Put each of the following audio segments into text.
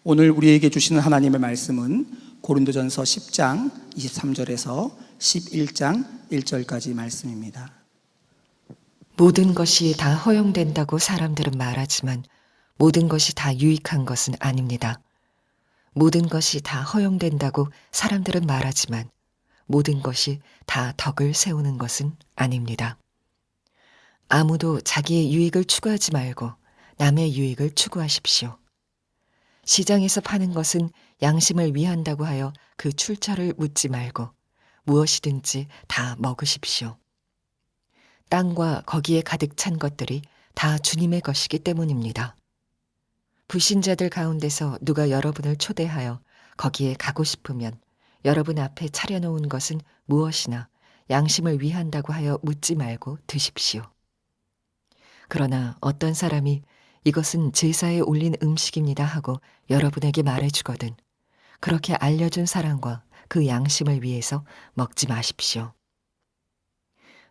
오늘 우리에게 주시는 하나님의 말씀은 고린도전서 10장 23절에서 11장 1절까지 말씀입니다. 모든 것이 다 허용된다고 사람들은 말하지만 모든 것이 다 유익한 것은 아닙니다. 모든 것이 다 허용된다고 사람들은 말하지만 모든 것이 다 덕을 세우는 것은 아닙니다. 아무도 자기의 유익을 추구하지 말고 남의 유익을 추구하십시오. 시장에서 파는 것은 양심을 위한다고 하여 그 출처를 묻지 말고 무엇이든지 다 먹으십시오. 땅과 거기에 가득 찬 것들이 다 주님의 것이기 때문입니다. 불신자들 가운데서 누가 여러분을 초대하여 거기에 가고 싶으면 여러분 앞에 차려놓은 것은 무엇이나 양심을 위한다고 하여 묻지 말고 드십시오. 그러나 어떤 사람이 이것은 제사에 올린 음식입니다 하고 여러분에게 말해주거든 그렇게 알려준 사람과 그 양심을 위해서 먹지 마십시오.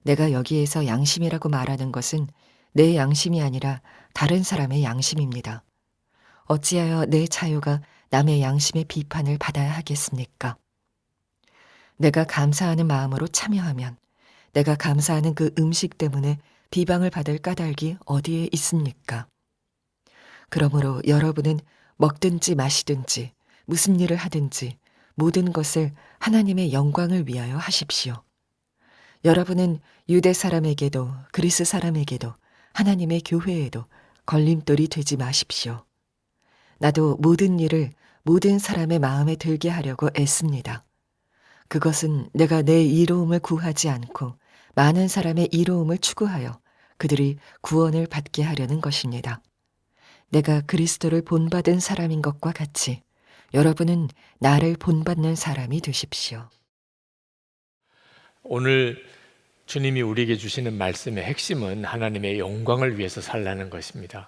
내가 여기에서 양심이라고 말하는 것은 내 양심이 아니라 다른 사람의 양심입니다. 어찌하여 내 자유가 남의 양심의 비판을 받아야 하겠습니까? 내가 감사하는 마음으로 참여하면 내가 감사하는 그 음식 때문에 비방을 받을 까닭이 어디에 있습니까? 그러므로 여러분은 먹든지 마시든지 무슨 일을 하든지 모든 것을 하나님의 영광을 위하여 하십시오. 여러분은 유대 사람에게도 그리스 사람에게도 하나님의 교회에도 걸림돌이 되지 마십시오. 나도 모든 일을 모든 사람의 마음에 들게 하려고 애씁니다. 그것은 내가 내 이로움을 구하지 않고 많은 사람의 이로움을 추구하여 그들이 구원을 받게 하려는 것입니다. 내가 그리스도를 본받은 사람인 것과 같이 여러분은 나를 본받는 사람이 되십시오. 오늘 주님이 우리에게 주시는 말씀의 핵심은 하나님의 영광을 위해서 살라는 것입니다.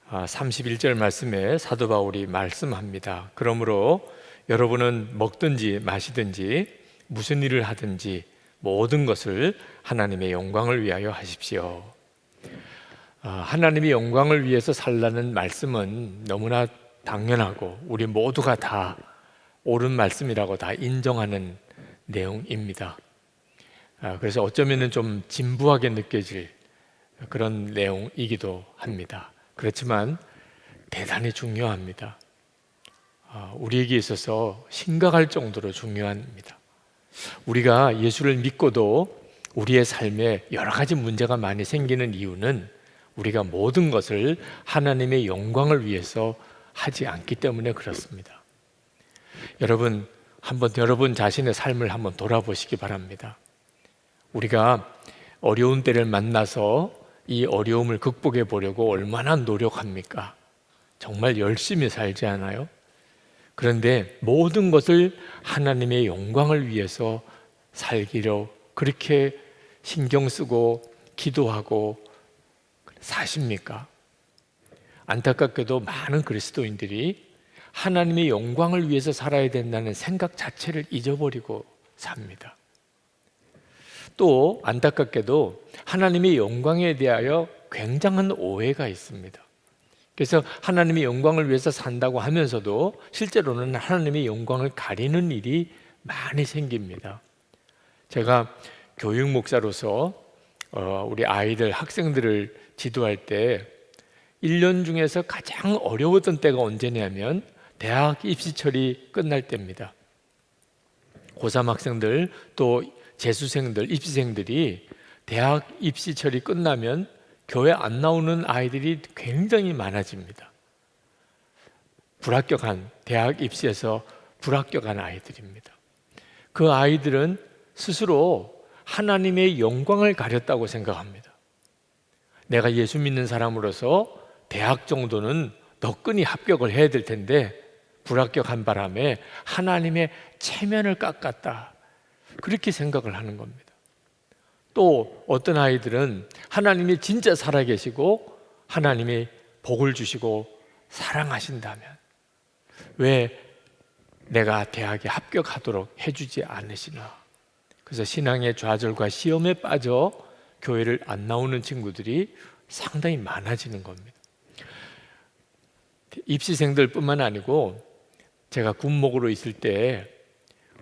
31절 말씀에 사도 바울이 말씀합니다. 그러므로 여러분은 먹든지 마시든지 무슨 일을 하든지 모든 것을 하나님의 영광을 위하여 하십시오. 하나님의 영광을 위해서 살라는 말씀은 너무나 당연하고 우리 모두가 다 옳은 말씀이라고 다 인정하는 내용입니다. 그래서 어쩌면 좀 진부하게 느껴질 그런 내용이기도 합니다. 그렇지만 대단히 중요합니다. 우리에게 있어서 심각할 정도로 중요합니다. 우리가 예수를 믿고도 우리의 삶에 여러 가지 문제가 많이 생기는 이유는 우리가 모든 것을 하나님의 영광을 위해서 하지 않기 때문에 그렇습니다. 여러분, 한번 여러분 자신의 삶을 한번 돌아보시기 바랍니다. 우리가 어려운 때를 만나서 이 어려움을 극복해 보려고 얼마나 노력합니까? 정말 열심히 살지 않아요? 그런데 모든 것을 하나님의 영광을 위해서 살기로 그렇게 신경 쓰고 기도하고 사십니까? 안타깝게도 많은 그리스도인들이 하나님의 영광을 위해서 살아야 된다는 생각 자체를 잊어버리고 삽니다. 또 안타깝게도 하나님의 영광에 대하여 굉장한 오해가 있습니다. 그래서 하나님의 영광을 위해서 산다고 하면서도 실제로는 하나님의 영광을 가리는 일이 많이 생깁니다. 제가 교육 목사로서 우리 아이들, 학생들을 지도할 때 1년 중에서 가장 어려웠던 때가 언제냐면 대학 입시철이 끝날 때입니다. 고3 학생들 또 재수생들, 입시생들이 대학 입시철이 끝나면 교회 안 나오는 아이들이 굉장히 많아집니다. 불합격한, 대학 입시에서 불합격한 아이들입니다. 그 아이들은 스스로 하나님의 영광을 가렸다고 생각합니다. 내가 예수 믿는 사람으로서 대학 정도는 너끈히 합격을 해야 될 텐데 불합격한 바람에 하나님의 체면을 깎았다. 그렇게 생각을 하는 겁니다. 또 어떤 아이들은 하나님이 진짜 살아계시고 하나님이 복을 주시고 사랑하신다면 왜 내가 대학에 합격하도록 해주지 않으시나? 그래서 신앙의 좌절과 시험에 빠져 교회를 안 나오는 친구들이 상당히 많아지는 겁니다. 입시생들뿐만 아니고 제가 군목으로 있을 때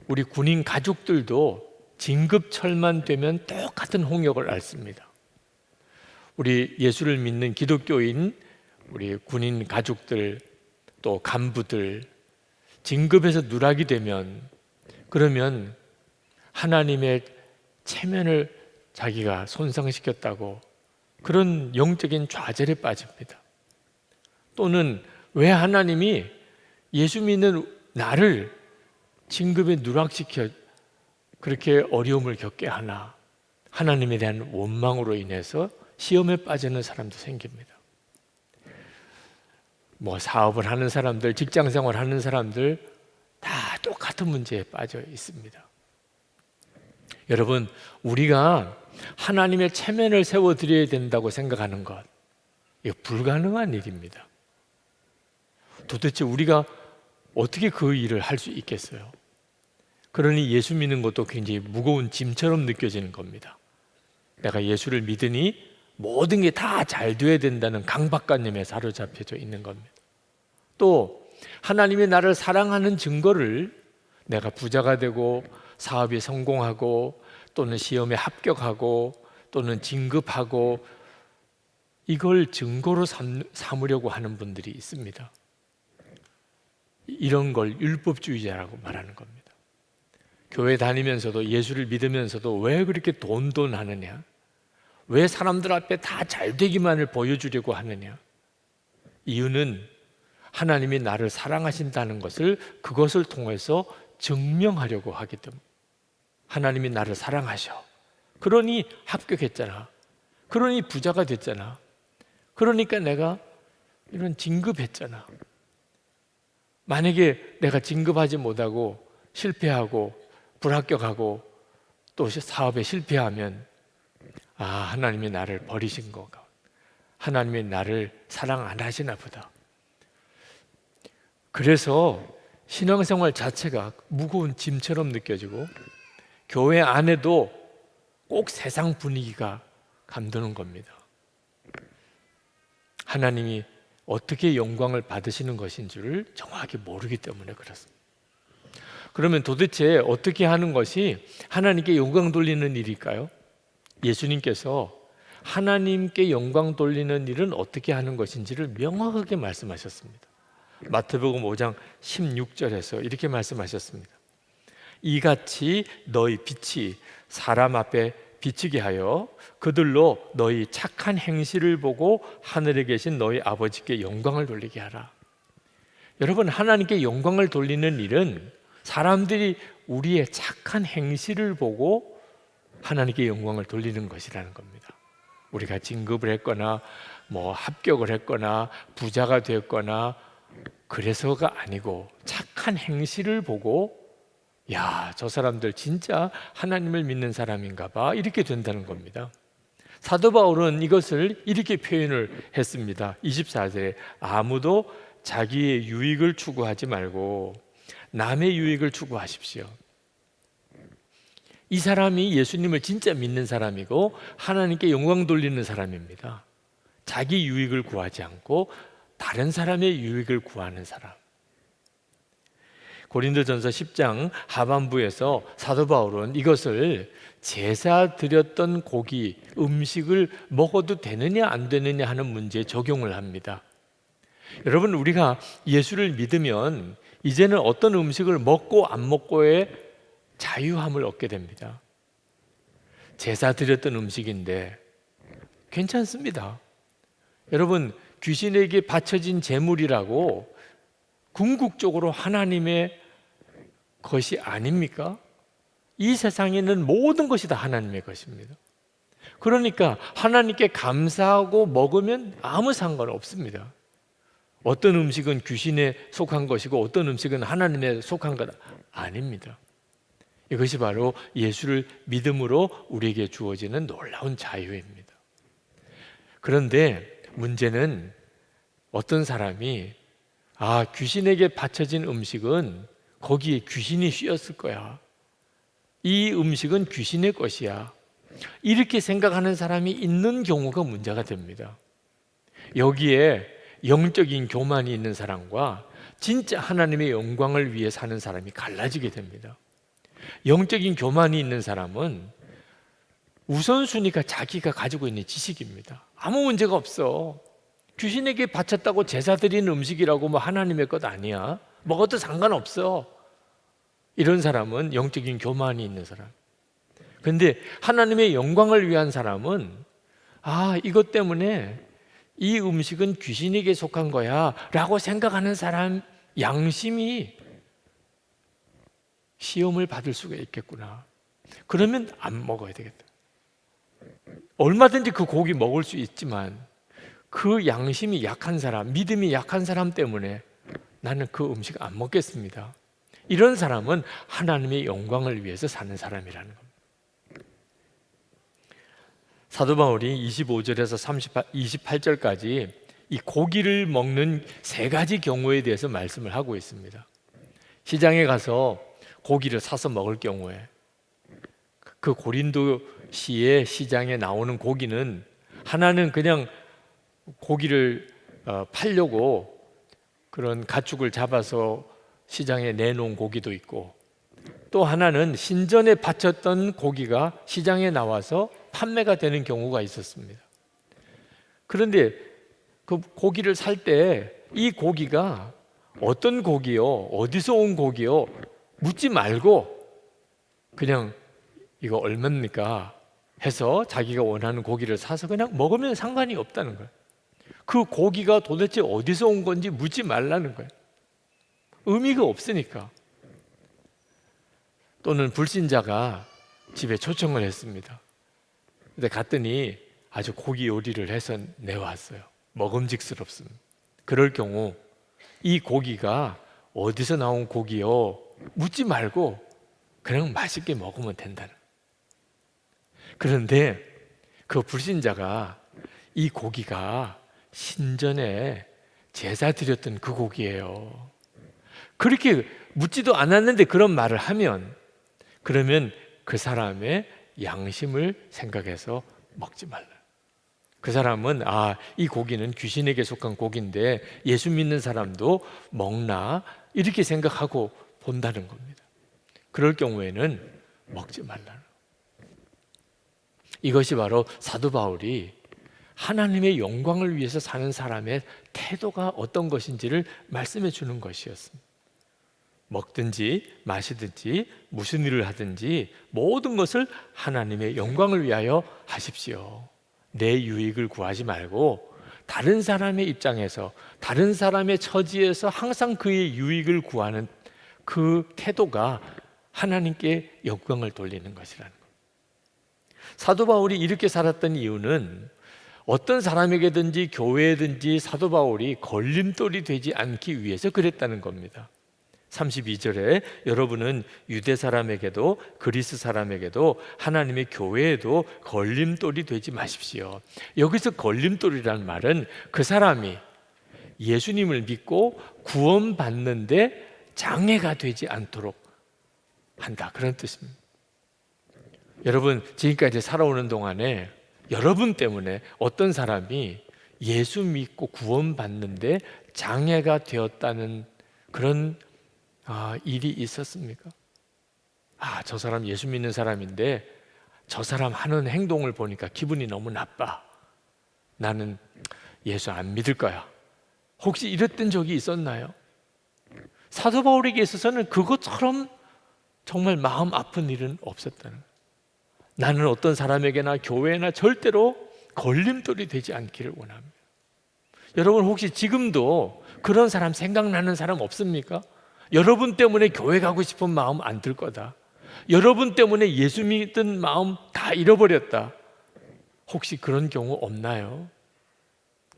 우리 군인 가족들도 진급철만 되면 똑같은 홍역을 앓습니다. 우리 예수를 믿는 기독교인 우리 군인 가족들 또 간부들 진급에서 누락이 되면 그러면 하나님의 체면을 자기가 손상시켰다고 그런 영적인 좌절에 빠집니다. 또는 왜 하나님이 예수 믿는 나를 진급에 누락시켜 그렇게 어려움을 겪게 하나, 하나님에 대한 원망으로 인해서 시험에 빠지는 사람도 생깁니다. 사업을 하는 사람들, 직장생활 하는 사람들 다 똑같은 문제에 빠져 있습니다. 여러분, 우리가 하나님의 체면을 세워드려야 된다고 생각하는 것, 이거 불가능한 일입니다. 도대체 우리가 어떻게 그 일을 할 수 있겠어요? 그러니 예수 믿는 것도 굉장히 무거운 짐처럼 느껴지는 겁니다. 내가 예수를 믿으니 모든 게 다 잘 돼야 된다는 강박관념에 사로잡혀져 있는 겁니다. 또 하나님이 나를 사랑하는 증거를 내가 부자가 되고 사업에 성공하고 또는 시험에 합격하고 또는 진급하고 이걸 증거로 삼으려고 하는 분들이 있습니다. 이런 걸 율법주의자라고 말하는 겁니다. 교회 다니면서도 예수를 믿으면서도 왜 그렇게 돈 하느냐? 왜 사람들 앞에 다 잘 되기만을 보여주려고 하느냐? 이유는 하나님이 나를 사랑하신다는 것을 그것을 통해서 증명하려고 하기 때문에 하나님이 나를 사랑하셔. 그러니 합격했잖아. 그러니 부자가 됐잖아. 그러니까 내가 이런 진급했잖아. 만약에 내가 진급하지 못하고 실패하고 불합격하고 또 사업에 실패하면 하나님이 나를 버리신 거가 하나님이 나를 사랑 안 하시나 보다. 그래서 신앙생활 자체가 무거운 짐처럼 느껴지고 교회 안에도 꼭 세상 분위기가 감도는 겁니다. 하나님이 어떻게 영광을 받으시는 것인 줄을 정확히 모르기 때문에 그렇습니다. 그러면 도대체 어떻게 하는 것이 하나님께 영광 돌리는 일일까요? 예수님께서 하나님께 영광 돌리는 일은 어떻게 하는 것인지를 명확하게 말씀하셨습니다. 마태복음 5장 16절에서 이렇게 말씀하셨습니다. 이같이 너희 빛이 사람 앞에 비치게 하여 그들로 너희 착한 행실을 보고 하늘에 계신 너희 아버지께 영광을 돌리게 하라. 여러분, 하나님께 영광을 돌리는 일은 사람들이 우리의 착한 행실을 보고 하나님께 영광을 돌리는 것이라는 겁니다. 우리가 진급을 했거나 합격을 했거나 부자가 됐거나 그래서가 아니고 착한 행실을 보고 저 사람들 진짜 하나님을 믿는 사람인가 봐 이렇게 된다는 겁니다. 사도 바울은 이것을 이렇게 표현을 했습니다. 24절에 아무도 자기의 유익을 추구하지 말고 남의 유익을 추구하십시오. 이 사람이 예수님을 진짜 믿는 사람이고 하나님께 영광 돌리는 사람입니다. 자기 유익을 구하지 않고 다른 사람의 유익을 구하는 사람. 고린도전서 10장 하반부에서 사도 바울은 이것을 제사 드렸던 고기, 음식을 먹어도 되느냐 안 되느냐 하는 문제에 적용을 합니다. 여러분, 우리가 예수를 믿으면 이제는 어떤 음식을 먹고 안 먹고의 자유함을 얻게 됩니다. 제사 드렸던 음식인데 괜찮습니다. 여러분, 귀신에게 바쳐진 제물이라고 궁극적으로 하나님의 것이 아닙니까? 이 세상에는 모든 것이 다 하나님의 것입니다. 그러니까 하나님께 감사하고 먹으면 아무 상관없습니다. 어떤 음식은 귀신에 속한 것이고 어떤 음식은 하나님에 속한 것 아닙니다. 이것이 바로 예수를 믿음으로 우리에게 주어지는 놀라운 자유입니다. 그런데 문제는 어떤 사람이 귀신에게 바쳐진 음식은 거기에 귀신이 씌었을 거야. 이 음식은 귀신의 것이야. 이렇게 생각하는 사람이 있는 경우가 문제가 됩니다. 여기에 영적인 교만이 있는 사람과 진짜 하나님의 영광을 위해 사는 사람이 갈라지게 됩니다. 영적인 교만이 있는 사람은 우선순위가 자기가 가지고 있는 지식입니다. 아무 문제가 없어. 귀신에게 바쳤다고 제사 드리는 음식이라고 뭐 하나님의 것 아니야. 먹어도 상관없어. 이런 사람은 영적인 교만이 있는 사람. 근데 하나님의 영광을 위한 사람은 이것 때문에 이 음식은 귀신에게 속한 거야 라고 생각하는 사람 양심이 시험을 받을 수가 있겠구나. 그러면 안 먹어야 되겠다. 얼마든지 그 고기 먹을 수 있지만 그 양심이 약한 사람, 믿음이 약한 사람 때문에 나는 그 음식 안 먹겠습니다. 이런 사람은 하나님의 영광을 위해서 사는 사람이라는 겁니다. 사도 바울이 25절에서 28절까지 이 고기를 먹는 세 가지 경우에 대해서 말씀을 하고 있습니다. 시장에 가서 고기를 사서 먹을 경우에 그 고린도시의 시장에 나오는 고기는 하나는 그냥 고기를 팔려고 그런 가축을 잡아서 시장에 내놓은 고기도 있고, 또 하나는 신전에 바쳤던 고기가 시장에 나와서 판매가 되는 경우가 있었습니다. 그런데 그 고기를 살 때 이 고기가 어떤 고기요, 어디서 온 고기요 묻지 말고 그냥 이거 얼마입니까 해서 자기가 원하는 고기를 사서 그냥 먹으면 상관이 없다는 거예요. 그 고기가 도대체 어디서 온 건지 묻지 말라는 거예요. 의미가 없으니까. 또는 불신자가 집에 초청을 했습니다. 근데 갔더니 아주 고기 요리를 해서 내왔어요. 먹음직스럽습니다. 그럴 경우 이 고기가 어디서 나온 고기요 묻지 말고 그냥 맛있게 먹으면 된다는 거예요. 그런데 그 불신자가 이 고기가 신전에 제사 드렸던 그 고기예요. 그렇게 묻지도 않았는데 그런 말을 하면, 그러면 그 사람의 양심을 생각해서 먹지 말라. 그 사람은 이 고기는 귀신에게 속한 고기인데 예수 믿는 사람도 먹나 이렇게 생각하고 본다는 겁니다. 그럴 경우에는 먹지 말라는 거예요. 이것이 바로 사도 바울이 하나님의 영광을 위해서 사는 사람의 태도가 어떤 것인지를 말씀해 주는 것이었습니다. 먹든지 마시든지 무슨 일을 하든지 모든 것을 하나님의 영광을 위하여 하십시오. 내 유익을 구하지 말고 다른 사람의 입장에서, 다른 사람의 처지에서 항상 그의 유익을 구하는 그 태도가 하나님께 영광을 돌리는 것이라는 것. 사도 바울이 이렇게 살았던 이유는 어떤 사람에게든지 교회에든지 사도 바울이 걸림돌이 되지 않기 위해서 그랬다는 겁니다. 32절에 여러분은 유대 사람에게도 그리스 사람에게도 하나님의 교회에도 걸림돌이 되지 마십시오. 여기서 걸림돌이라는 말은 그 사람이 예수님을 믿고 구원받는데 장애가 되지 않도록 한다, 그런 뜻입니다. 여러분, 지금까지 살아오는 동안에 여러분 때문에 어떤 사람이 예수 믿고 구원받는데 장애가 되었다는 그런 일이 있었습니까? 저 사람 예수 믿는 사람인데 저 사람 하는 행동을 보니까 기분이 너무 나빠. 나는 예수 안 믿을 거야. 혹시 이랬던 적이 있었나요? 사도 바울에게 있어서는 그것처럼 정말 마음 아픈 일은 없었다는 거예요. 나는 어떤 사람에게나 교회나 절대로 걸림돌이 되지 않기를 원합니다. 여러분, 혹시 지금도 그런 사람 생각나는 사람 없습니까? 여러분 때문에 교회 가고 싶은 마음 안 들 거다. 여러분 때문에 예수 믿던 마음 다 잃어버렸다. 혹시 그런 경우 없나요?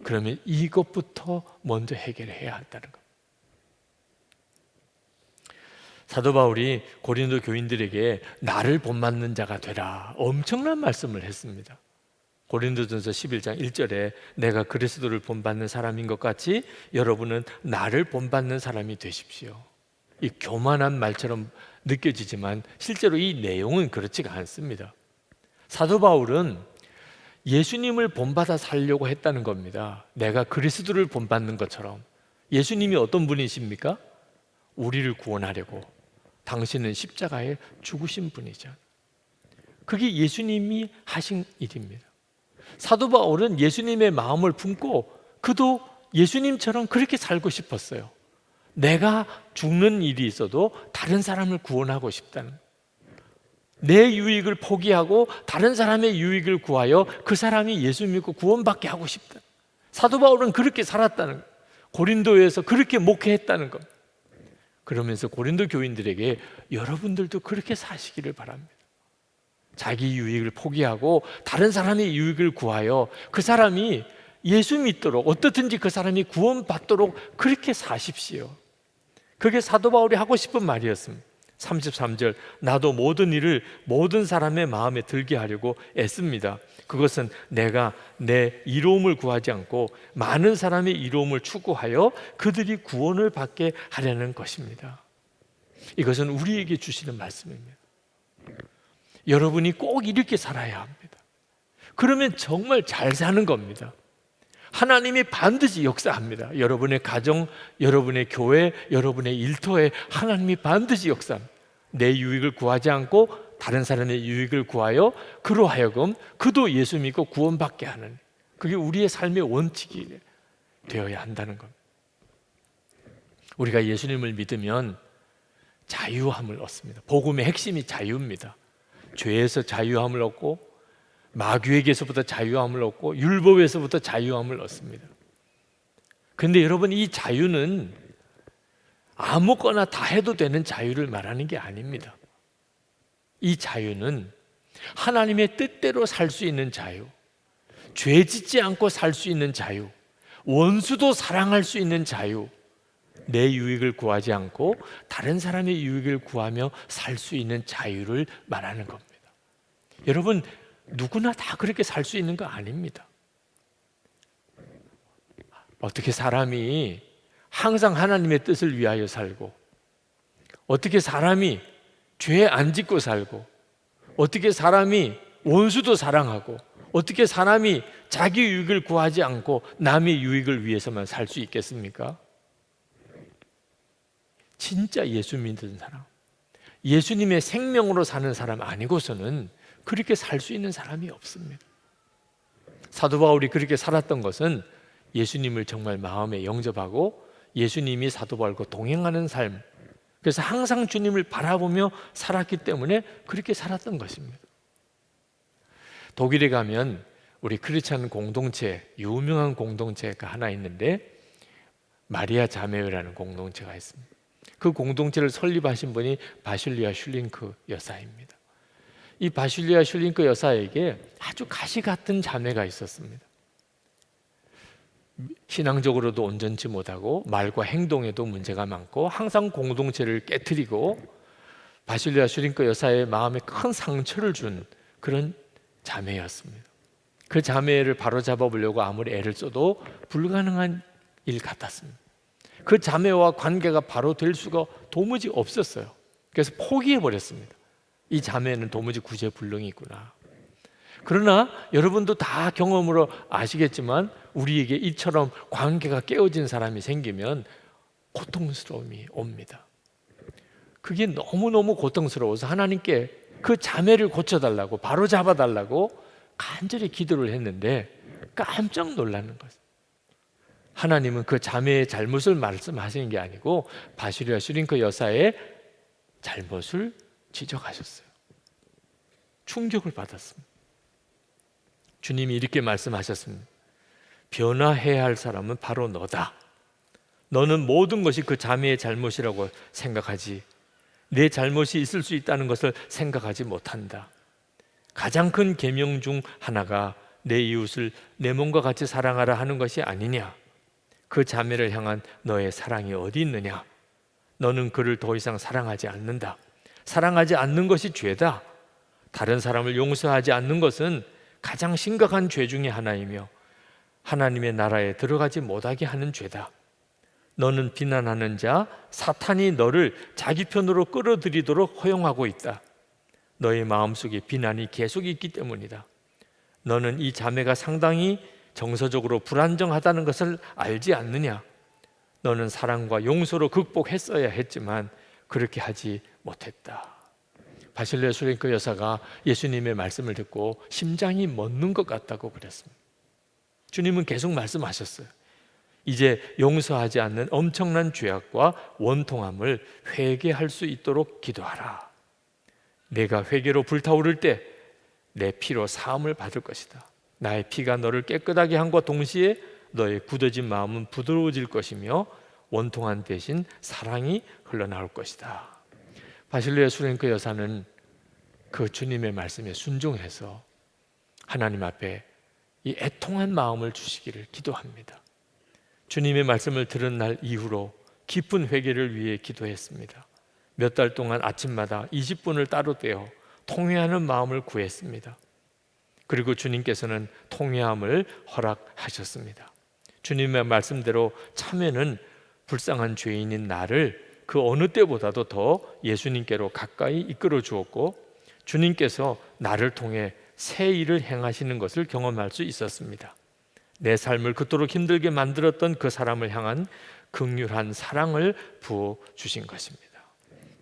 그러면 이것부터 먼저 해결해야 한다는 것. 사도 바울이 고린도 교인들에게 나를 본받는 자가 되라, 엄청난 말씀을 했습니다. 고린도전서 11장 1절에 내가 그리스도를 본받는 사람인 것 같이 여러분은 나를 본받는 사람이 되십시오. 이 교만한 말처럼 느껴지지만 실제로 이 내용은 그렇지가 않습니다. 사도 바울은 예수님을 본받아 살려고 했다는 겁니다. 내가 그리스도를 본받는 것처럼. 예수님이 어떤 분이십니까? 우리를 구원하려고 당신은 십자가에 죽으신 분이죠. 그게 예수님이 하신 일입니다. 사도 바울은 예수님의 마음을 품고 그도 예수님처럼 그렇게 살고 싶었어요. 내가 죽는 일이 있어도 다른 사람을 구원하고 싶다는, 내 유익을 포기하고 다른 사람의 유익을 구하여 그 사람이 예수 믿고 구원받게 하고 싶다. 사도 바울은 그렇게 살았다는 거예요. 고린도에서 그렇게 목회했다는 것. 그러면서 고린도 교인들에게 여러분들도 그렇게 사시기를 바랍니다. 자기 유익을 포기하고 다른 사람의 유익을 구하여 그 사람이 예수 믿도록, 어떻든지 그 사람이 구원받도록 그렇게 사십시오. 그게 사도 바울이 하고 싶은 말이었습니다. 33절, 나도 모든 일을 모든 사람의 마음에 들게 하려고 애씁니다. 그것은 내가 내 이로움을 구하지 않고 많은 사람의 이로움을 추구하여 그들이 구원을 받게 하려는 것입니다. 이것은 우리에게 주시는 말씀입니다. 여러분이 꼭 이렇게 살아야 합니다. 그러면 정말 잘 사는 겁니다. 하나님이 반드시 역사합니다. 여러분의 가정, 여러분의 교회, 여러분의 일터에 하나님이 반드시 역사합니다. 내 유익을 구하지 않고 다른 사람의 유익을 구하여 그로 하여금 그도 예수 믿고 구원받게 하는, 그게 우리의 삶의 원칙이 되어야 한다는 겁니다. 우리가 예수님을 믿으면 자유함을 얻습니다. 복음의 핵심이 자유입니다. 죄에서 자유함을 얻고 마귀에게서부터 자유함을 얻고 율법에서부터 자유함을 얻습니다. 그런데 여러분, 이 자유는 아무거나 다 해도 되는 자유를 말하는 게 아닙니다. 이 자유는 하나님의 뜻대로 살 수 있는 자유, 죄 짓지 않고 살 수 있는 자유, 원수도 사랑할 수 있는 자유, 내 유익을 구하지 않고 다른 사람의 유익을 구하며 살 수 있는 자유를 말하는 겁니다. 여러분, 누구나 다 그렇게 살 수 있는 거 아닙니다. 어떻게 사람이 항상 하나님의 뜻을 위하여 살고, 어떻게 사람이 죄 안 짓고 살고, 어떻게 사람이 원수도 사랑하고, 어떻게 사람이 자기 유익을 구하지 않고 남의 유익을 위해서만 살 수 있겠습니까? 진짜 예수 믿는 사람, 예수님의 생명으로 사는 사람 아니고서는 그렇게 살 수 있는 사람이 없습니다. 사도 바울이 그렇게 살았던 것은 예수님을 정말 마음에 영접하고 예수님이 사도 바울과 동행하는 삶, 그래서 항상 주님을 바라보며 살았기 때문에 그렇게 살았던 것입니다. 독일에 가면 우리 크리스찬 공동체, 유명한 공동체가 하나 있는데 마리아 자매회라는 공동체가 있습니다. 그 공동체를 설립하신 분이 바실리아 슐링크 여사입니다. 이 바실리아 슐링크 여사에게 아주 가시 같은 자매가 있었습니다. 신앙적으로도 온전치 못하고 말과 행동에도 문제가 많고 항상 공동체를 깨트리고 바실리아 슐링크 여사의 마음에 큰 상처를 준 그런 자매였습니다. 그 자매를 바로잡아 보려고 아무리 애를 써도 불가능한 일 같았습니다. 그 자매와 관계가 바로 될 수가 도무지 없었어요. 그래서 포기해 버렸습니다. 이 자매는 도무지 구제불능이구나. 그러나 여러분도 다 경험으로 아시겠지만 우리에게 이처럼 관계가 깨어진 사람이 생기면 고통스러움이 옵니다. 그게 너무너무 고통스러워서 하나님께 그 자매를 고쳐달라고, 바로 잡아달라고 간절히 기도를 했는데 깜짝 놀라는 거죠. 하나님은 그 자매의 잘못을 말씀하시는 게 아니고 바실리아 슐링크 여사의 잘못을 지적하셨어요. 충격을 받았습니다. 주님이 이렇게 말씀하셨습니다. 변화해야 할 사람은 바로 너다. 너는 모든 것이 그 자매의 잘못이라고 생각하지, 내 잘못이 있을 수 있다는 것을 생각하지 못한다. 가장 큰 계명 중 하나가 내 이웃을 내 몸과 같이 사랑하라 하는 것이 아니냐. 그 자매를 향한 너의 사랑이 어디 있느냐. 너는 그를 더 이상 사랑하지 않는다. 사랑하지 않는 것이 죄다. 다른 사람을 용서하지 않는 것은 가장 심각한 죄 중에 하나이며 하나님의 나라에 들어가지 못하게 하는 죄다. 너는 비난하는 자 사탄이 너를 자기 편으로 끌어들이도록 허용하고 있다. 너의 마음속에 비난이 계속 있기 때문이다. 너는 이 자매가 상당히 정서적으로 불안정하다는 것을 알지 않느냐? 너는 사랑과 용서로 극복했어야 했지만 그렇게 하지 못했다. 바실레 수랭크 여사가 예수님의 말씀을 듣고 심장이 멎는 것 같다고 그랬습니다. 주님은 계속 말씀하셨어요. 이제 용서하지 않는 엄청난 죄악과 원통함을 회개할 수 있도록 기도하라. 내가 회개로 불타오를 때 내 피로 사함을 받을 것이다. 나의 피가 너를 깨끗하게 함과 동시에 너의 굳어진 마음은 부드러워질 것이며 원통한 대신 사랑이 흘러나올 것이다. 바실레 수랭크 여사는 그 주님의 말씀에 순종해서 하나님 앞에 이 애통한 마음을 주시기를 기도합니다. 주님의 말씀을 들은 날 이후로 깊은 회개를 위해 기도했습니다. 몇 달 동안 아침마다 20분을 따로 떼어 통회하는 마음을 구했습니다. 그리고 주님께서는 통회함을 허락하셨습니다. 주님의 말씀대로 참회는 불쌍한 죄인인 나를 그 어느 때보다도 더 예수님께로 가까이 이끌어 주었고, 주님께서 나를 통해 새 일을 행하시는 것을 경험할 수 있었습니다. 내 삶을 그토록 힘들게 만들었던 그 사람을 향한 긍휼한 사랑을 부어 주신 것입니다.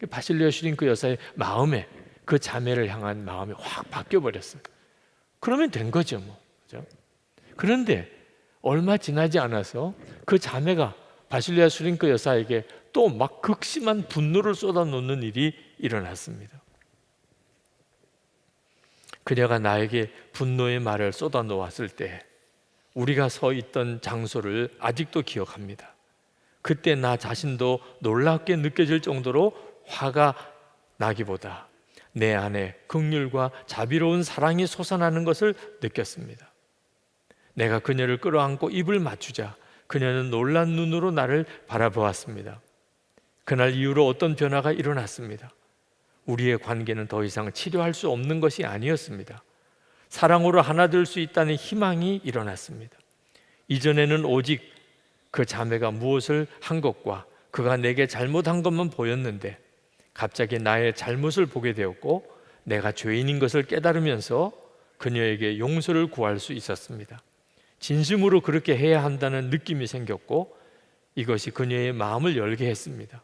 바실레 슈링크 여사의 마음에, 그 자매를 향한 마음이 확 바뀌어 버렸어요. 그러면 된 거죠, 뭐. 그죠? 그런데 얼마 지나지 않아서 그 자매가 바실레 슈링크 여사에게 또 막 극심한 분노를 쏟아놓는 일이 일어났습니다. 그녀가 나에게 분노의 말을 쏟아놓았을 때 우리가 서 있던 장소를 아직도 기억합니다. 그때 나 자신도 놀랍게 느껴질 정도로 화가 나기보다 내 안에 긍휼과 자비로운 사랑이 솟아나는 것을 느꼈습니다. 내가 그녀를 끌어안고 입을 맞추자 그녀는 놀란 눈으로 나를 바라보았습니다. 그날 이후로 어떤 변화가 일어났습니다. 우리의 관계는 더 이상 치료할 수 없는 것이 아니었습니다. 사랑으로 하나 될 수 있다는 희망이 일어났습니다. 이전에는 오직 그 자매가 무엇을 한 것과 그가 내게 잘못한 것만 보였는데 갑자기 나의 잘못을 보게 되었고 내가 죄인인 것을 깨달으면서 그녀에게 용서를 구할 수 있었습니다. 진심으로 그렇게 해야 한다는 느낌이 생겼고 이것이 그녀의 마음을 열게 했습니다.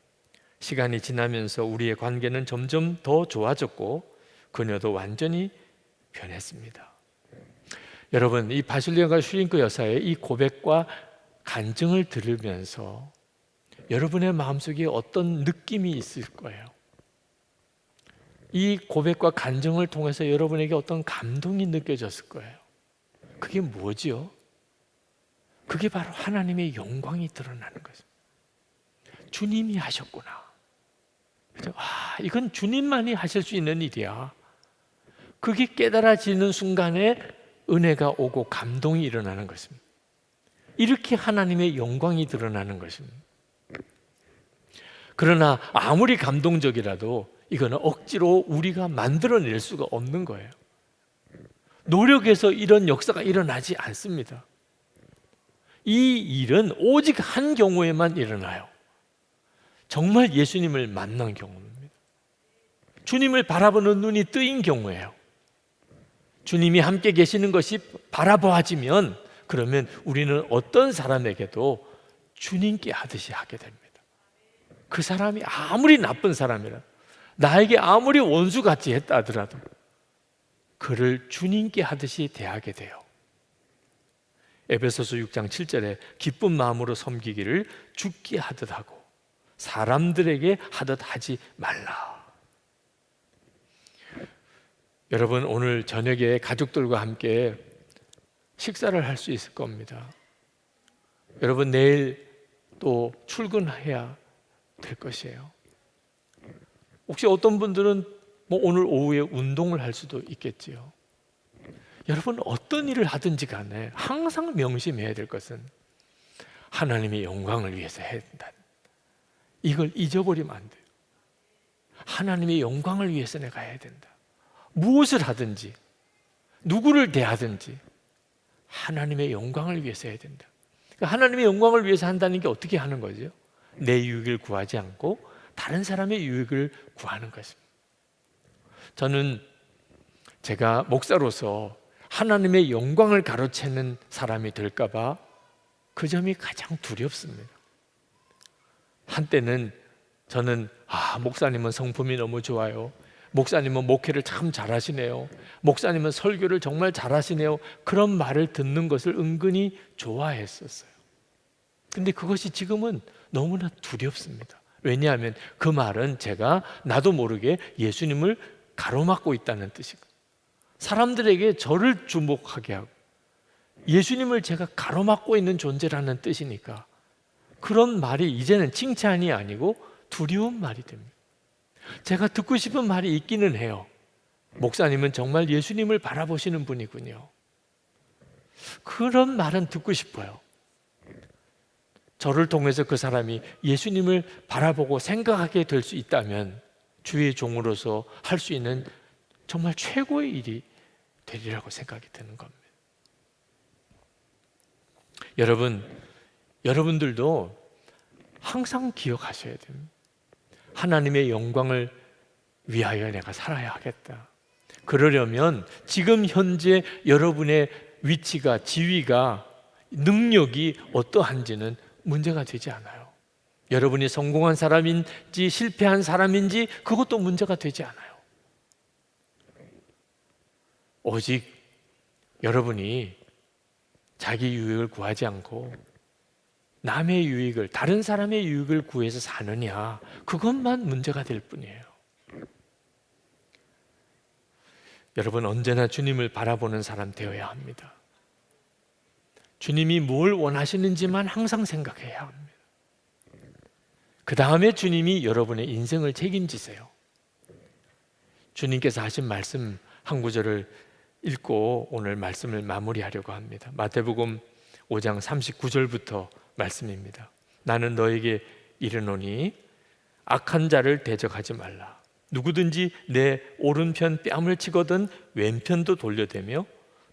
시간이 지나면서 우리의 관계는 점점 더 좋아졌고 그녀도 완전히 변했습니다. 여러분, 이 바실레가 슈링크 여사의 이 고백과 간증을 들으면서 여러분의 마음속에 어떤 느낌이 있을 거예요. 이 고백과 간증을 통해서 여러분에게 어떤 감동이 느껴졌을 거예요. 그게 뭐지요? 그게 바로 하나님의 영광이 드러나는 거죠. 주님이 하셨구나. 그죠? 이건 주님만이 하실 수 있는 일이야. 그게 깨달아지는 순간에 은혜가 오고 감동이 일어나는 것입니다. 이렇게 하나님의 영광이 드러나는 것입니다. 그러나 아무리 감동적이라도 이거는 억지로 우리가 만들어낼 수가 없는 거예요. 노력해서 이런 역사가 일어나지 않습니다. 이 일은 오직 한 경우에만 일어나요. 정말 예수님을 만난 경우입니다. 주님을 바라보는 눈이 뜨인 경우예요. 주님이 함께 계시는 것이 바라보아지면 그러면 우리는 어떤 사람에게도 주님께 하듯이 하게 됩니다. 그 사람이 아무리 나쁜 사람이라 나에게 아무리 원수같이 했다 하더라도 그를 주님께 하듯이 대하게 돼요. 에베소서 6장 7절에 기쁜 마음으로 섬기기를 죽게 하듯 하고 사람들에게 하듯 하지 말라. 여러분, 오늘 저녁에 가족들과 함께 식사를 할 수 있을 겁니다. 여러분, 내일 또 출근해야 될 것이에요. 혹시 어떤 분들은 오늘 오후에 운동을 할 수도 있겠지요. 여러분, 어떤 일을 하든지 간에 항상 명심해야 될 것은 하나님의 영광을 위해서 해야 된다. 이걸 잊어버리면 안 돼요. 하나님의 영광을 위해서 내가 해야 된다. 무엇을 하든지 누구를 대하든지 하나님의 영광을 위해서 해야 된다. 그러니까 하나님의 영광을 위해서 한다는 게 어떻게 하는 거죠? 내 유익을 구하지 않고 다른 사람의 유익을 구하는 것입니다. 저는 제가 목사로서 하나님의 영광을 가로채는 사람이 될까봐 그 점이 가장 두렵습니다. 한때는 저는 목사님은 성품이 너무 좋아요. 목사님은 목회를 참 잘하시네요. 목사님은 설교를 정말 잘하시네요. 그런 말을 듣는 것을 은근히 좋아했었어요. 근데 그것이 지금은 너무나 두렵습니다. 왜냐하면 그 말은 제가 나도 모르게 예수님을 가로막고 있다는 뜻이거든요. 사람들에게 저를 주목하게 하고 예수님을 제가 가로막고 있는 존재라는 뜻이니까 그런 말이 이제는 칭찬이 아니고 두려운 말이 됩니다. 제가 듣고 싶은 말이 있기는 해요. 목사님은 정말 예수님을 바라보시는 분이군요. 그런 말은 듣고 싶어요. 저를 통해서 그 사람이 예수님을 바라보고 생각하게 될 수 있다면 주의 종으로서 할 수 있는 정말 최고의 일이 되리라고 생각이 드는 겁니다. 여러분들도 항상 기억하셔야 됩니다. 하나님의 영광을 위하여 내가 살아야 하겠다. 그러려면 지금 현재 여러분의 위치가, 지위가, 능력이 어떠한지는 문제가 되지 않아요. 여러분이 성공한 사람인지 실패한 사람인지 그것도 문제가 되지 않아요. 오직 여러분이 자기 유익을 구하지 않고 남의 유익을, 다른 사람의 유익을 구해서 사느냐, 그것만 문제가 될 뿐이에요. 여러분, 언제나 주님을 바라보는 사람 되어야 합니다. 주님이 뭘 원하시는지만 항상 생각해야 합니다. 그 다음에 주님이 여러분의 인생을 책임지세요. 주님께서 하신 말씀 한 구절을 읽고 오늘 말씀을 마무리하려고 합니다. 마태복음 5장 39절부터 말씀입니다. 나는 너에게 이르노니 악한 자를 대적하지 말라. 누구든지 내 오른편 뺨을 치거든 왼편도 돌려대며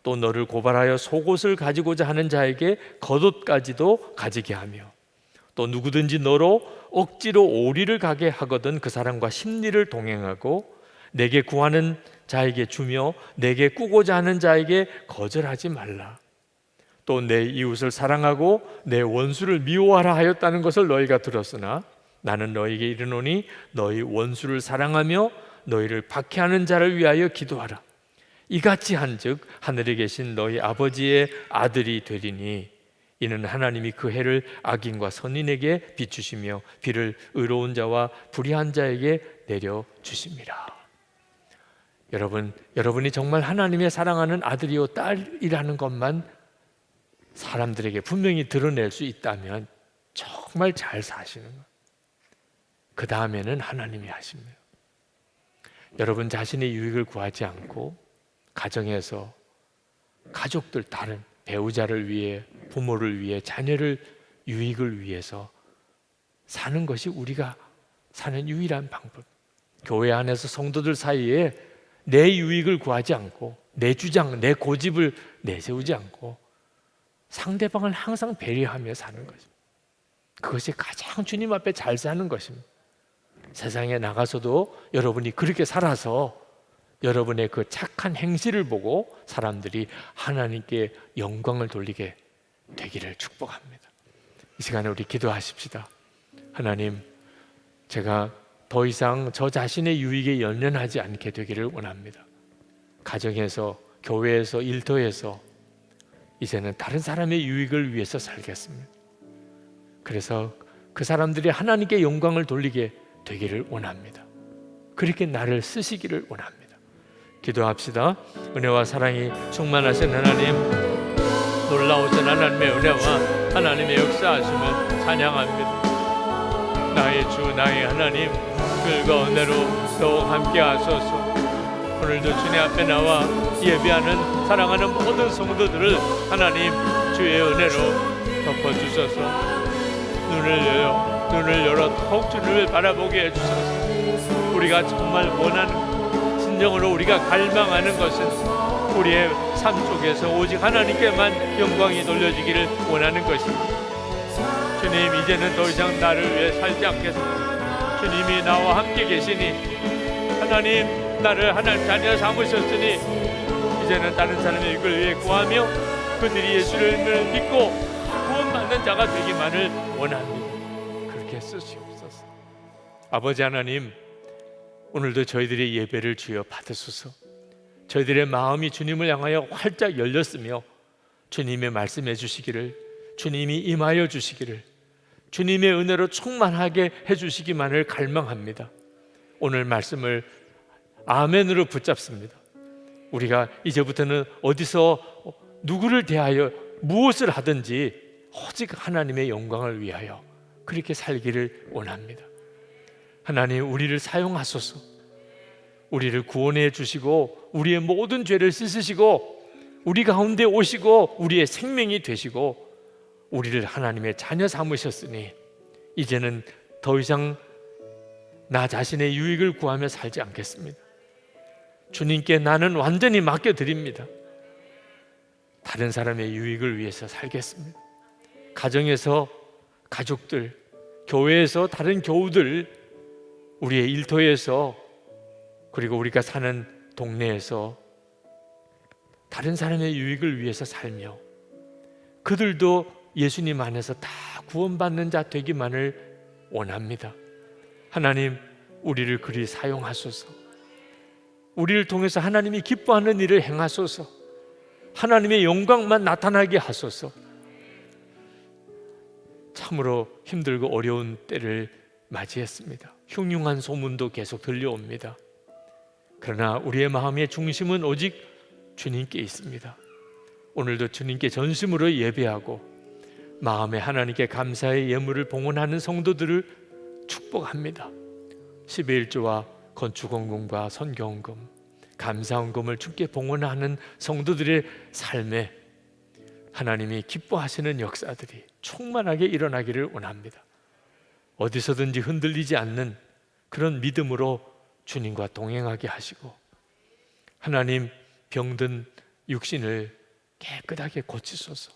또 너를 고발하여 속옷을 가지고자 하는 자에게 겉옷까지도 가지게 하며 또 누구든지 너로 억지로 오리를 가게 하거든 그 사람과 십리를 동행하고 내게 구하는 자에게 주며 내게 꾸고자 하는 자에게 거절하지 말라. 또 내 이웃을 사랑하고 내 원수를 미워하라 하였다는 것을 너희가 들었으나 나는 너희에게 이르노니 너희 원수를 사랑하며 너희를 박해하는 자를 위하여 기도하라. 이같이 한즉 하늘에 계신 너희 아버지의 아들이 되리니 이는 하나님이 그 해를 악인과 선인에게 비추시며 비를 의로운 자와 불의한 자에게 내려 주심이라. 여러분이 정말 하나님의 사랑하는 아들이요 딸이라는 것만 사람들에게 분명히 드러낼 수 있다면 정말 잘 사시는 거예요. 그 다음에는 하나님이 하십니다. 여러분 자신의 유익을 구하지 않고 가정에서 가족들, 다른 배우자를 위해, 부모를 위해, 자녀를 유익을 위해서 사는 것이 우리가 사는 유일한 방법. 교회 안에서 성도들 사이에 내 유익을 구하지 않고 내 주장, 내 고집을 내세우지 않고 상대방을 항상 배려하며 사는 것입니다. 그것이 가장 주님 앞에 잘 사는 것입니다. 세상에 나가서도 여러분이 그렇게 살아서 여러분의 그 착한 행실을 보고 사람들이 하나님께 영광을 돌리게 되기를 축복합니다. 이 시간에 우리 기도하십시다. 하나님, 제가 더 이상 저 자신의 유익에 연연하지 않게 되기를 원합니다. 가정에서, 교회에서, 일터에서 이제는 다른 사람의 유익을 위해서 살겠습니다. 그래서 그 사람들이 하나님께 영광을 돌리게 되기를 원합니다. 그렇게 나를 쓰시기를 원합니다. 기도합시다. 은혜와 사랑이 충만하신 하나님, 놀라우신 하나님의 은혜와 하나님의 역사하심을 찬양합니다. 나의 주, 나의 하나님, 글과 은혜로 더욱 함께 하소서. 오늘도 주님 앞에 나와 예배하는 사랑하는 모든 성도들을 하나님 주의 은혜로 덮어주소서. 눈을 열어 더욱 주님을 바라보게 해주소서. 우리가 정말 원하는, 진정으로 우리가 갈망하는 것은 우리의 삶 속에서 오직 하나님께만 영광이 돌려지기를 원하는 것입니다. 주님, 이제는 더 이상 나를 위해 살지 않겠습니다. 주님이 나와 함께 계시니, 하나님 나를 하나님 자녀 삼으셨으니 이제는 다른 사람의 유익을 위해 구하며 그들이 예수를 믿고 구원받는 자가 되기만을 원합니다. 그렇게 쓰시옵소서. 아버지 하나님, 오늘도 저희들의 예배를 주여 받으소서. 저희들의 마음이 주님을 향하여 활짝 열렸으며 주님의 말씀해 주시기를, 주님이 임하여 주시기를, 주님의 은혜로 충만하게 해주시기만을 갈망합니다. 오늘 말씀을 아멘으로 붙잡습니다. 우리가 이제부터는 어디서 누구를 대하여 무엇을 하든지 오직 하나님의 영광을 위하여 그렇게 살기를 원합니다. 하나님, 우리를 사용하소서. 우리를 구원해 주시고 우리의 모든 죄를 씻으시고 우리 가운데 오시고 우리의 생명이 되시고 우리를 하나님의 자녀 삼으셨으니 이제는 더 이상 나 자신의 유익을 구하며 살지 않겠습니다. 주님께 나는 완전히 맡겨드립니다. 다른 사람의 유익을 위해서 살겠습니다. 가정에서 가족들, 교회에서 다른 교우들, 우리의 일터에서, 그리고 우리가 사는 동네에서 다른 사람의 유익을 위해서 살며 그들도 예수님 안에서 다 구원받는 자 되기만을 원합니다. 하나님, 우리를 그리 사용하소서. 우리를 통해서 하나님이 기뻐하는 일을 행하소서. 하나님의 영광만 나타나게 하소서. 참으로 힘들고 어려운 때를 맞이했습니다. 흉흉한 소문도 계속 들려옵니다. 그러나 우리의 마음의 중심은 오직 주님께 있습니다. 오늘도 주님께 전심으로 예배하고 마음에 하나님께 감사의 예물을 봉헌하는 성도들을 축복합니다. 11조와 건축헌금과 선교헌금, 감사헌금을 주께 봉헌하는 성도들의 삶에 하나님이 기뻐하시는 역사들이 충만하게 일어나기를 원합니다. 어디서든지 흔들리지 않는 그런 믿음으로 주님과 동행하게 하시고 하나님, 병든 육신을 깨끗하게 고치소서.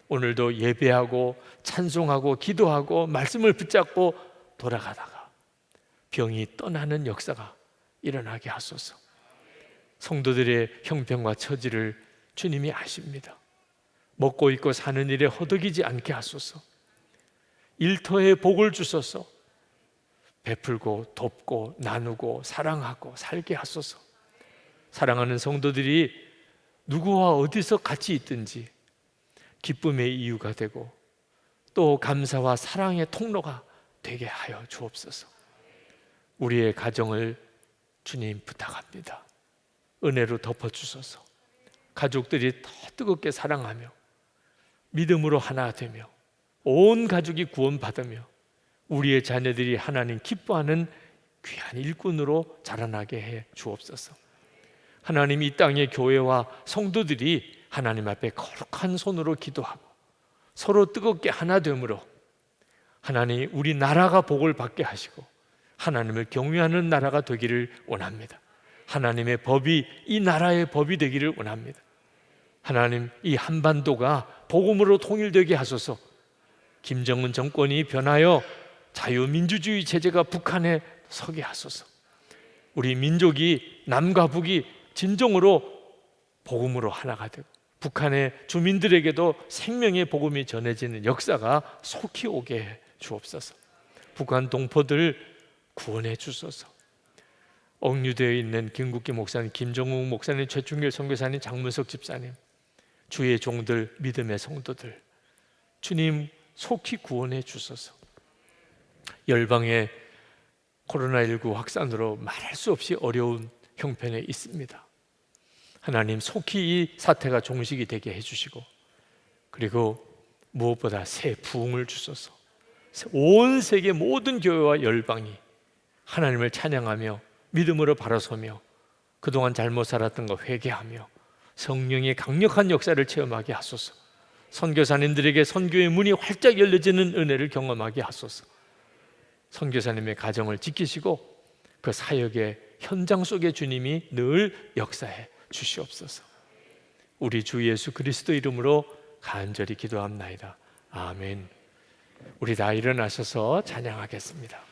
오늘도 예배하고 찬송하고 기도하고 말씀을 붙잡고 돌아가다가 병이 떠나는 역사가 일어나게 하소서. 성도들의 형편과 처지를 주님이 아십니다. 먹고 입고 사는 일에 허덕이지 않게 하소서. 일터에 복을 주소서. 베풀고 돕고 나누고 사랑하고 살게 하소서. 사랑하는 성도들이 누구와 어디서 같이 있든지 기쁨의 이유가 되고 또 감사와 사랑의 통로가 되게 하여 주옵소서. 우리의 가정을 주님 부탁합니다. 은혜로 덮어주소서. 가족들이 더 뜨겁게 사랑하며 믿음으로 하나 되며 온 가족이 구원받으며 우리의 자녀들이 하나님 기뻐하는 귀한 일꾼으로 자라나게 해 주옵소서. 하나님, 이 땅의 교회와 성도들이 하나님 앞에 거룩한 손으로 기도하고 서로 뜨겁게 하나 됨으로 하나님, 우리 나라가 복을 받게 하시고 하나님을 경외하는 나라가 되기를 원합니다. 하나님의 법이 이 나라의 법이 되기를 원합니다. 하나님, 이 한반도가 복음으로 통일되게 하소서. 김정은 정권이 변하여 자유민주주의 체제가 북한에 서게 하소서. 우리 민족이 남과 북이 진정으로 복음으로 하나가 되고 북한의 주민들에게도 생명의 복음이 전해지는 역사가 속히 오게 해 주옵소서. 북한 동포들 구원해 주소서. 억류되어 있는 김국기 목사님, 김정욱 목사님, 최충길 선교사님, 장문석 집사님, 주의 종들, 믿음의 성도들, 주님 속히 구원해 주소서. 열방의 코로나19 확산으로 말할 수 없이 어려운 형편에 있습니다. 하나님, 속히 이 사태가 종식이 되게 해주시고 그리고 무엇보다 새 부흥을 주소서. 온 세계 모든 교회와 열방이 하나님을 찬양하며 믿음으로 바라서며 그동안 잘못 살았던 거 회개하며 성령의 강력한 역사를 체험하게 하소서. 선교사님들에게 선교의 문이 활짝 열려지는 은혜를 경험하게 하소서. 선교사님의 가정을 지키시고 그 사역의 현장 속에 주님이 늘 역사해 주시옵소서. 우리 주 예수 그리스도 이름으로 간절히 기도합나이다. 아멘. 우리 다 일어나셔서 찬양하겠습니다.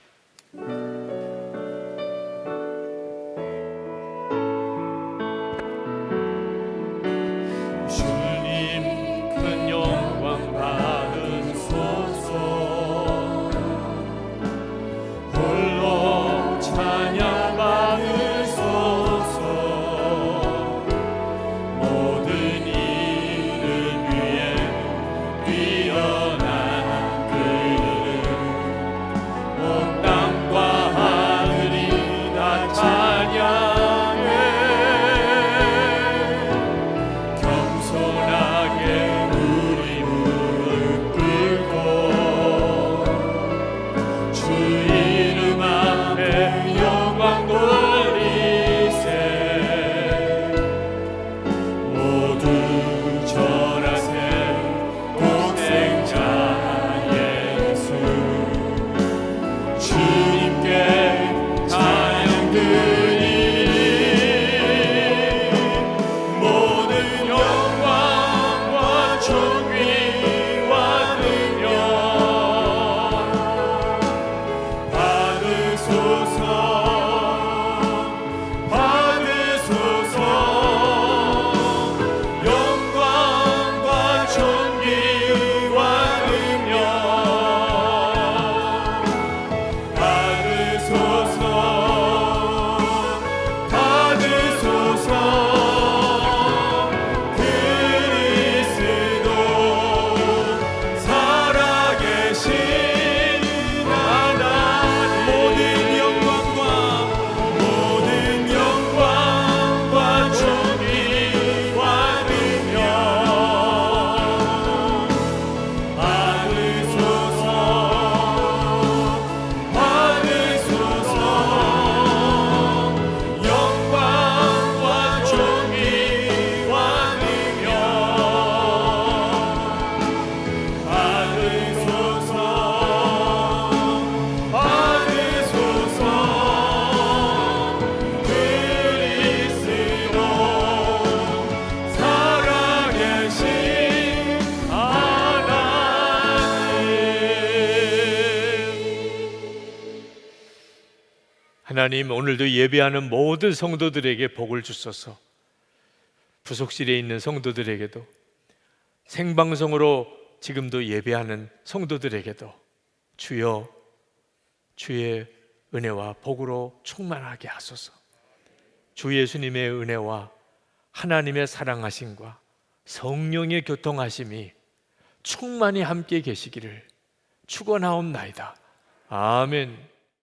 하나님, 오늘도 예배하는 모든 성도들에게 복을 주소서. 부속실에 있는 성도들에게도, 생방송으로 지금도 예배하는 성도들에게도 주여, 주의 은혜와 복으로 충만하게 하소서. 주 예수님의 은혜와 하나님의 사랑하심과 성령의 교통하심이 충만히 함께 계시기를 축원하옵나이다. 아멘.